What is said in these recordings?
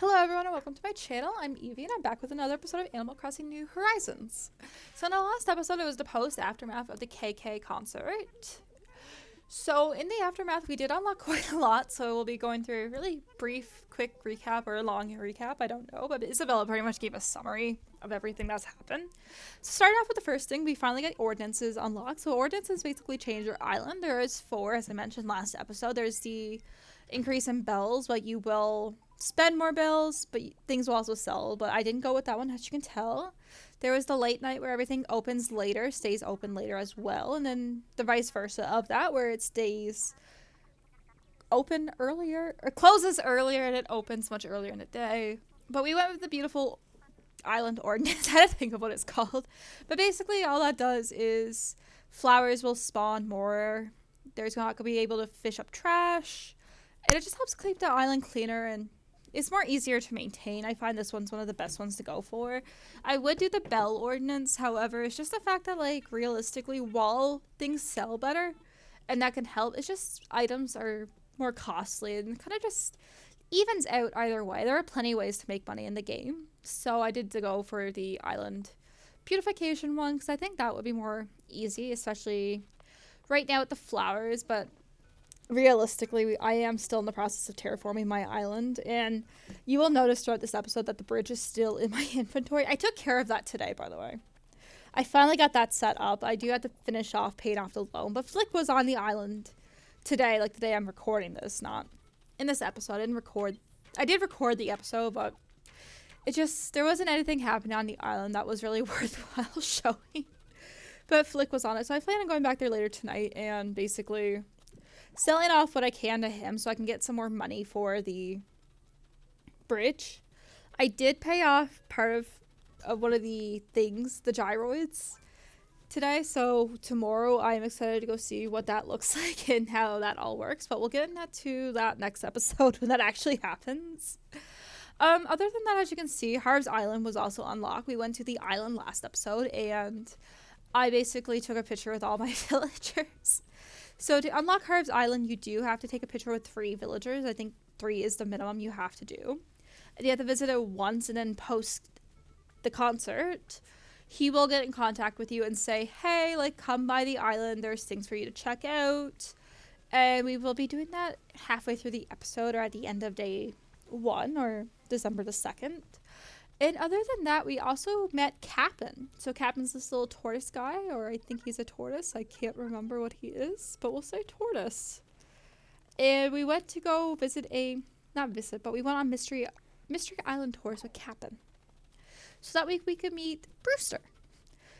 Hello everyone and welcome to my channel. I'm Evie and I'm back with another episode of Animal Crossing New Horizons. So in the last episode it was the post-aftermath of the KK concert. So in the aftermath we did unlock quite a lot, so we'll be going through a really brief, quick recap or a long recap, I don't know, but Isabella pretty much gave a summary of everything that's happened. So starting off with the first thing, we finally got ordinances unlocked. So ordinances basically change your island. There is 4, as I mentioned last episode. There's the increase in bells, but you will spend more bells, but things will also sell. But I didn't go with that one, as you can tell. There was the late night where everything opens later, stays open later as well. And then the vice versa of that, where it stays open earlier, or closes earlier and it opens much earlier in the day. But we went with the beautiful island ordinance. I had to think of what it's called. But basically all that does is flowers will spawn more. There's not going to be able to fish up trash. And it just helps keep the island cleaner and it's more easier to maintain. I find this one's one of the best ones to go for. I would do the bell ordinance, however, it's just the fact that, like, realistically, while things sell better, and that can help, it's just items are more costly and kind of just evens out either way. There are plenty of ways to make money in the game. So I did to go for the island beautification one because I think that would be more easy, especially right now with the flowers, but realistically, I am still in the process of terraforming my island, and you will notice throughout this episode that the bridge is still in my inventory. I took care of that today, by the way. I finally got that set up. I do have to finish off paying off the loan, but Flick was on the island today, like the day I'm recording this, not in this episode. I did record the episode, but there wasn't anything happening on the island that was really worthwhile showing. But Flick was on it, so I plan on going back there later tonight and basically selling off what I can to him so I can get some more money for the bridge. I did pay off part of one of the things, the gyroids, today. So tomorrow I'm excited to go see what that looks like and how that all works. But we'll get into that next episode when that actually happens. Other than that, as you can see, Harv's Island was also unlocked. We went to the island last episode and I basically took a picture with all my villagers. So to unlock Harv's Island, you do have to take a picture with 3 villagers. I think 3 is the minimum you have to do. And you have to visit it once and then post the concert. He will get in contact with you and say, hey, like, come by the island. There's things for you to check out. And we will be doing that halfway through the episode or at the end of day 1 or December the 2nd. And other than that, we also met Cap'n. So Cap'n's this little tortoise guy, or I think he's a tortoise. I can't remember what he is, but we'll say tortoise. And we went to go but we went on Mystery Island tours with Cap'n. So that week we could meet Brewster.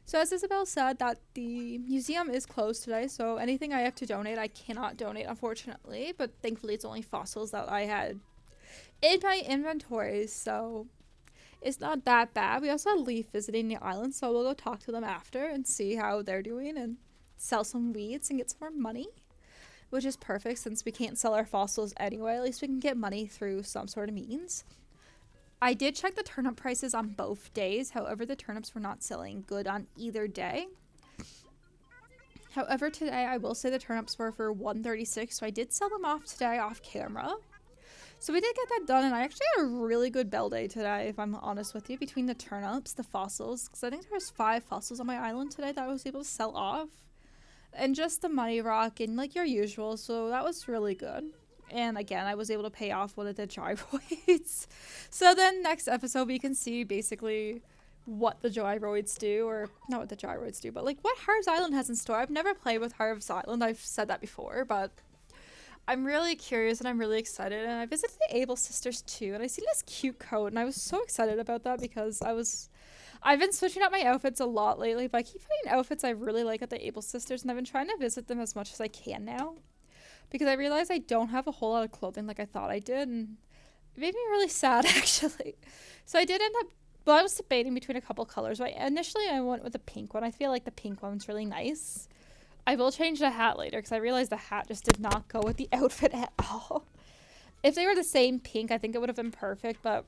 So as Isabel said, that the museum is closed today, so anything I have to donate, I cannot donate, unfortunately. But thankfully it's only fossils that I had in my inventory, so it's not that bad. We also had Leaf visiting the island, so we'll go talk to them after and see how they're doing and sell some weeds and get some more money, which is perfect since we can't sell our fossils anyway. At least we can get money through some sort of means. I did check the turnip prices on both days. However, the turnips were not selling good on either day. However, today I will say the turnips were for $1.36, so I did sell them off today off camera. So we did get that done, and I actually had a really good bell day today, if I'm honest with you, between the turnips, the fossils, because I think there was 5 fossils on my island today that I was able to sell off, and just the money rock and, like, your usual, so that was really good. And again, I was able to pay off one of the gyroids. So then next episode, we can see basically what the gyroids do, or not what the gyroids do, but, like, what Harv's Island has in store. I've never played with Harv's Island, I've said that before, but I'm really curious and I'm really excited, and I visited the Able Sisters too, and I seen this cute coat, and I was so excited about that because I've been switching up my outfits a lot lately, but I keep finding outfits I really like at the Able Sisters, and I've been trying to visit them as much as I can now because I realized I don't have a whole lot of clothing like I thought I did, and it made me really sad actually. So I did end up, I was debating between a couple colors. Initially I went with the pink one. I feel like the pink one's really nice. I will change the hat later because I realized the hat just did not go with the outfit at all. If they were the same pink, I think it would have been perfect, but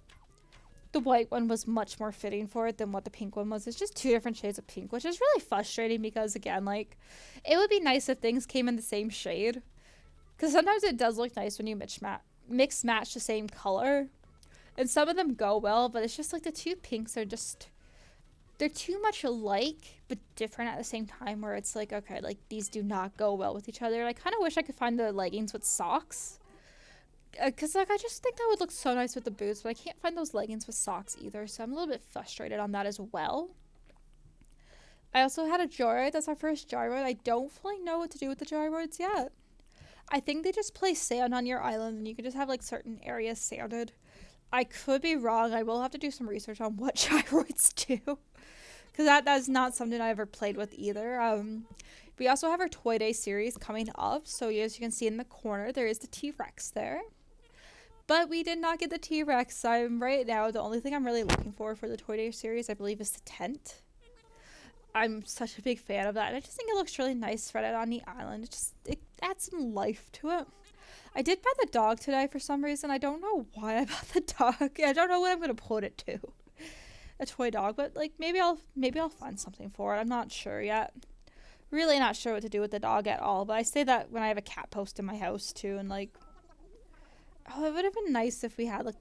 the white one was much more fitting for it than what the pink one was. It's just 2 different shades of pink, which is really frustrating because, again, like, it would be nice if things came in the same shade. Because sometimes it does look nice when you mix match the same color. And some of them go well, but it's just like the two pinks are just, they're too much alike, but different at the same time, where it's like, okay, like these do not go well with each other. And I kind of wish I could find the leggings with socks. Because like I just think that would look so nice with the boots, but I can't find those leggings with socks either, so I'm a little bit frustrated on that as well. I also had a gyroid. That's our first gyroid. I don't fully know what to do with the gyroids yet. I think they just place sand on your island and you can just have like certain areas sanded. I could be wrong. I will have to do some research on what gyroids do, because that's not something I ever played with either. We also have our Toy Day series coming up, so as you can see in the corner, there is the T-Rex there. But we did not get the T-Rex. Right now, the only thing I'm really looking for the Toy Day series, I believe, is the tent. I'm such a big fan of that, and I just think it looks really nice spread out on the island. It adds some life to it. I did buy the dog today for some reason. I don't know why I bought the dog. I don't know what I'm gonna put it to. A toy dog, but like maybe I'll find something for it. I'm not sure yet. Really not sure what to do with the dog at all. But I say that when I have a cat post in my house too, and like, oh, it would have been nice if we had like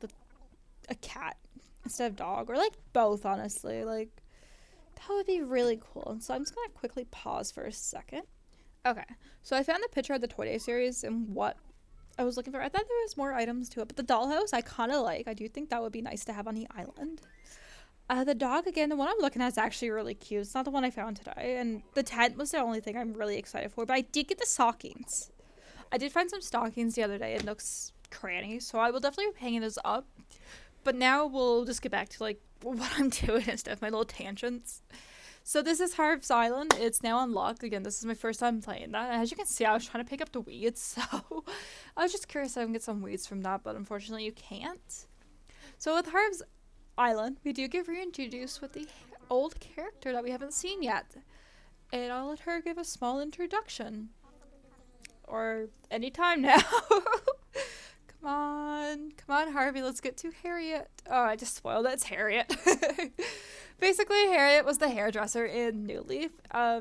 a cat instead of dog, or like both, honestly. Like, that would be really cool. And so I'm just gonna quickly pause for a second. Okay, so I found the picture of the Toy Day series and what I was looking for. I thought there was more items to it, but the dollhouse I kind of like. I do think that would be nice to have on the island. The dog, again, the one I'm looking at is actually really cute. It's not the one I found today, and the tent was the only thing I'm really excited for, but I did get the stockings. I did find some stockings the other day in Nook's cranny, so I will definitely be hanging those up. But now we'll just get back to like what I'm doing instead of my little tangents. So this is Harv's Island. It's now unlocked. Again, this is my first time playing that. And as you can see, I was trying to pick up the weeds, so I was just curious if I can get some weeds from that, but unfortunately you can't. So with Harv's Island, we do get reintroduced with the old character that we haven't seen yet. And I'll let her give a small introduction. Or any time now. Come on, Harvey, let's get to Harriet. Oh, I just spoiled it. It's Harriet. Basically, Harriet was the hairdresser in New Leaf.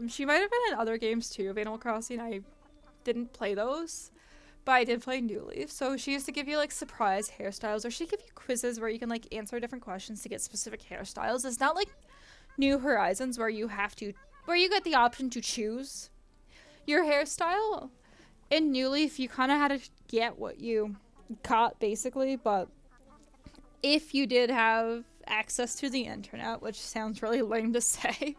She might have been in other games too of Animal Crossing. I didn't play those, but I did play New Leaf. So she used to give you like surprise hairstyles, or she'd give you quizzes where you can like answer different questions to get specific hairstyles. It's not like New Horizons where you get the option to choose your hairstyle. In New Leaf, you kind of had to get what you got basically, but if you did have access to the internet, which sounds really lame to say,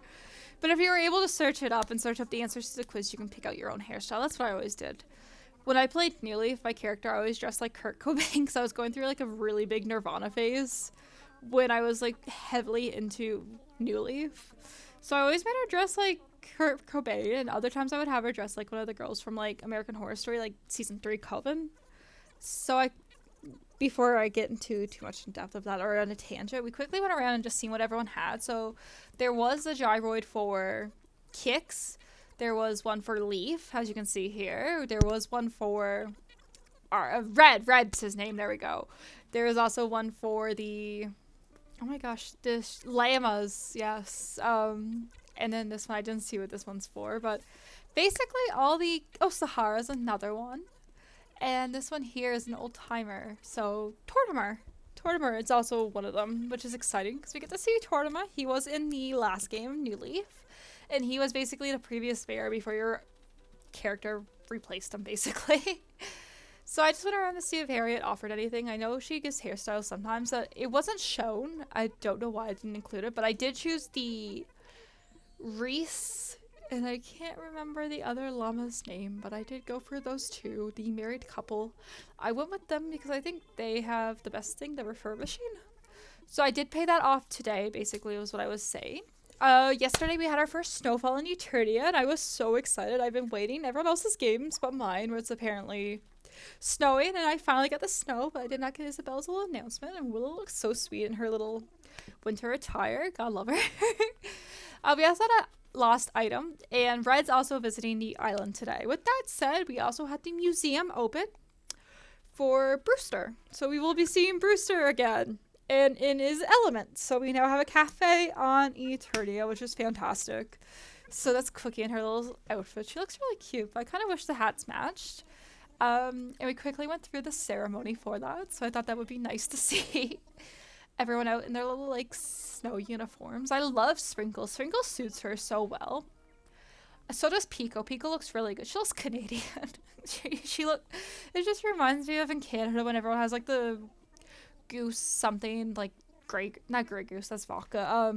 but if you were able to search it up and search up the answers to the quiz, you can pick out your own hairstyle. That's what I always did. When I played New Leaf, my character always dressed like Kurt Cobain, because I was going through like a really big Nirvana phase when I was like heavily into New Leaf. So I always made her dress like Kurt Cobain, and other times I would have her dress like one of the girls from like American Horror Story, like season 3 Coven. So before I get into too much in depth of that or on a tangent, we quickly went around and just seen what everyone had. So there was a gyroid for Kix. There was one for Leaf, as you can see here. There was one for Red. Red's his name. There we go. There was also one for the, oh my gosh, the llamas. Yes. And then this one, I didn't see what this one's for, but basically Sahara's another one. And this one here is an old timer. So Tortimer is also one of them, which is exciting because we get to see Tortimer. He was in the last game, New Leaf, and he was basically the previous bear before your character replaced him, basically. So I just went around to see if Harriet offered anything. I know she gives hairstyles sometimes. It wasn't shown. I don't know why I didn't include it, but I did choose the Reese, and I can't remember the other llama's name, but I did go for those two, the married couple. I went with them because I think they have the best thing, the refurbishing. So I did pay that off today, basically, was what I was saying. Yesterday we had our first snowfall in Eternia, and I was so excited. I've been waiting. Everyone else's games but mine, where it's apparently snowing, and I finally got the snow, but I did not get Isabel's little announcement, and Willow looks so sweet in her little winter attire. God love her. We also had a lost item, and Red's also visiting the island today. With that said, we also had the museum open for Brewster, so we will be seeing Brewster again and in his element. So we now have a cafe on Eternia, which is fantastic. So that's Cookie in her little outfit. She looks really cute, but I kind of wish the hats matched. And we quickly went through the ceremony for that, so I thought that would be nice to see everyone out in their little like snow uniforms. I love Sprinkle. Sprinkle suits her so well. So does Pico. Pico looks really good. She looks Canadian. she look. It just reminds me of in Canada when everyone has like the goose something like not Grey Goose. That's vodka.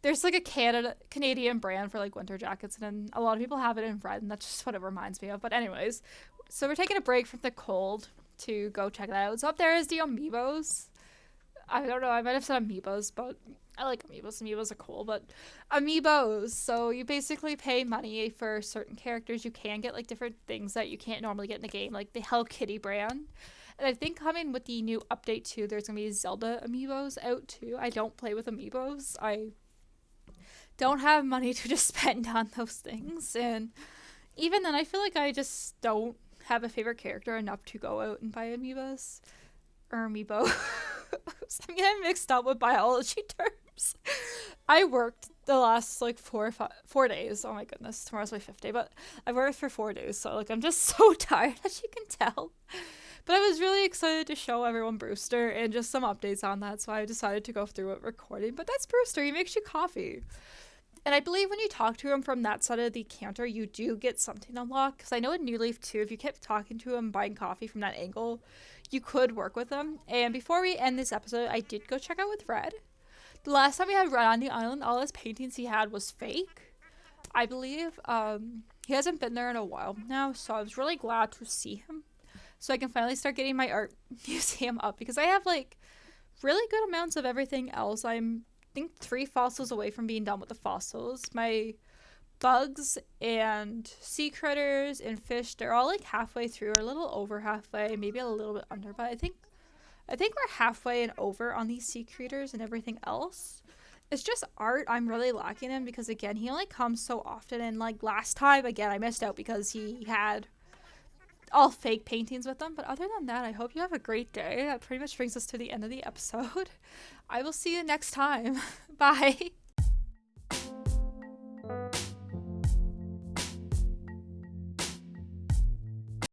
There's like a Canadian brand for like winter jackets, and a lot of people have it in red, and that's just what it reminds me of. But anyways, so we're taking a break from the cold to go check that out. So up there is the amiibos. I don't know, I might have said amiibos, but I like amiibos. Amiibos are cool, but amiibos. So you basically pay money for certain characters. You can get like different things that you can't normally get in the game, like the Hello Kitty brand. And I think coming with the new update too, there's gonna be Zelda amiibos out too. I don't play with amiibos. I don't have money to just spend on those things, and even then, I feel like I just don't have a favorite character enough to go out and buy amiibos. Or amiibo. I'm getting mixed up with biology terms. I worked the last like 4 days. Oh my goodness, tomorrow's my 5th day, but I worked for 4 days, so like I'm just so tired, as you can tell. But I was really excited to show everyone Brewster and just some updates on that, so I decided to go through it recording. But that's Brewster. He makes you coffee. And I believe when you talk to him from that side of the counter, you do get something unlocked. Because I know in New Leaf too, if you kept talking to him, buying coffee from that angle, you could work with him. And before we end this episode, I did go check out with Red. The last time we had Red on the island, all his paintings he had was fake, I believe. He hasn't been there in a while now, so I was really glad to see him. So I can finally start getting my art museum up, because I have like really good amounts of everything else. I think 3 fossils away from being done with the fossils. My bugs and sea critters and fish, they're all like halfway through, or a little over halfway, maybe a little bit under, but I think we're halfway and over on these sea creatures, and everything else. It's just art I'm really lacking in, because again, he only comes so often, and like last time, again, I missed out because he had all fake paintings with them. But other than that, I hope you have a great day. That pretty much brings us to the end of the episode. I will see you next time. Bye.